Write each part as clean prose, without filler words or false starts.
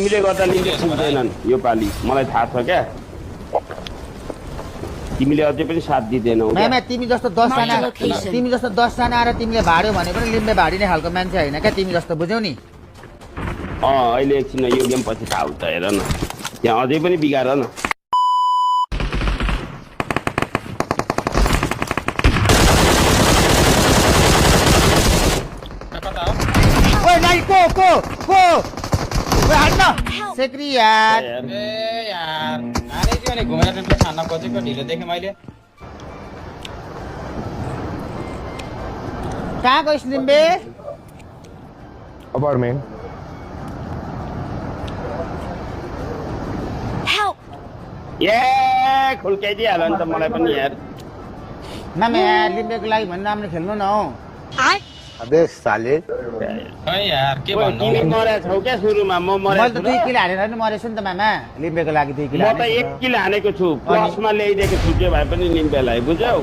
तिमीले गर्दा लिम्बे पुग्दैनन् यो पालि मलाई थाहा छ क्या तिमीले अझै पनि साथ दिदैनौ मामा तिमी जस्तो 10 जना आएर तिमीले भाड्यो भने पनि लिम्बे भाडिने खालको मान्छे हैन क्या तिमी जस्तो बुझ्यौ नि अहिले एकछिन यो गेम पछि थाहा हुन्छ हेर न त्यहाँ अझै पनि बिगार न ओइ नाइ को ओइ हट्न सेक्री यार ए यार आले थियो नि घुमेर ट्रिपले खान खोजेको ढिलो देखेँ मैले कहाँ गइस लिम्बे अपार्टमेन्ट ए खुल्काइदिइहाल नि त मलाई पनि यार मामा यार लिम्बेको लागि भन्नु राम्रो खेल्नु न हौ अबे साले खै यार के भन्नु तिमी मरेको छौ क्या सुरुमा म मैले मरेको त 2 किलो हालेर नि मरेछु नि त मामा लिम्बेको लागि 2 किलो म त 1 किलो हानेको छु प्लसमा ल्याइदिएको छु के भए पनि लिम्बेलाई बुझ्यौ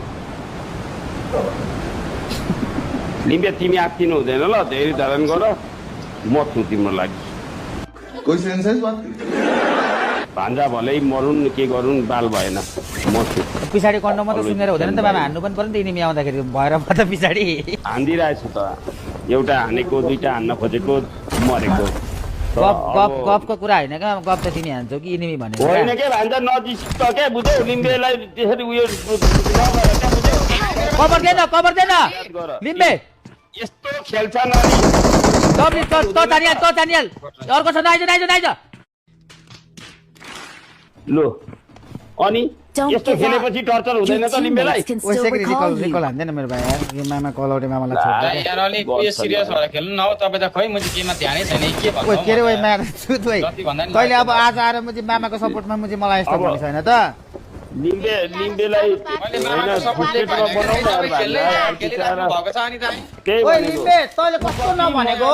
लिम्बे तिमी आत्तिनु हुँदैन ल धेरै धारण गर म छु तिम्रो लागि कोही सेन्स है बात भान्जा भलै मरुन् के गरुन् बाल भएन म छु पछाडि कन्डो मात्र सुनेर हुँदैन नि त मामा हान्नु पनि पर्यो नि त इनिमी आउँदाखेरि भएर म त पछाडि हान्दिरहेछु त एउटा हानेको दुईटा हान्न खोजेको मरेको गफको कुरा हैन क्या गफ त तिमी हान्छौ कि इनिमी भनेको होइन के भान्जा नजिक क्या बुझ्यौ लिम्बेलाई त्यसरी उयो नगर क्या बुझ्यौ कभर देन लिम्बे यस्तो खेल्छ न डब्ली त तानियल अर्को छ नाइज लो अनि यस्तो खेलेपछि टर्चर हुँदैन त लिम्बेलाई ओइसे कि रिकल हान्दैन मेरो भाइ यार यो मामा कलौटे मामालाई छोड्दै यार अलि उयो सिरियस भएर खेल्नु न हौ तपाईँ त खै म चाहिँ केमा ध्यानै छैन के भन्नु ओइ के रे ओइ मार छुत ओइ तैले अब आज आएर म चाहिँ मामाको सपोर्टमा म चाहिँ मलाई यस्तो भन्ने छैन त लिम्बेलाई मैले मामाको सपोर्ट नै पाइनँ बनाउनु तपाईँ खेल्दै खेलिराख्नु भएको छ अनि त त्यही ओइ भनेको लिम्बे तैले कस्तो नभनेको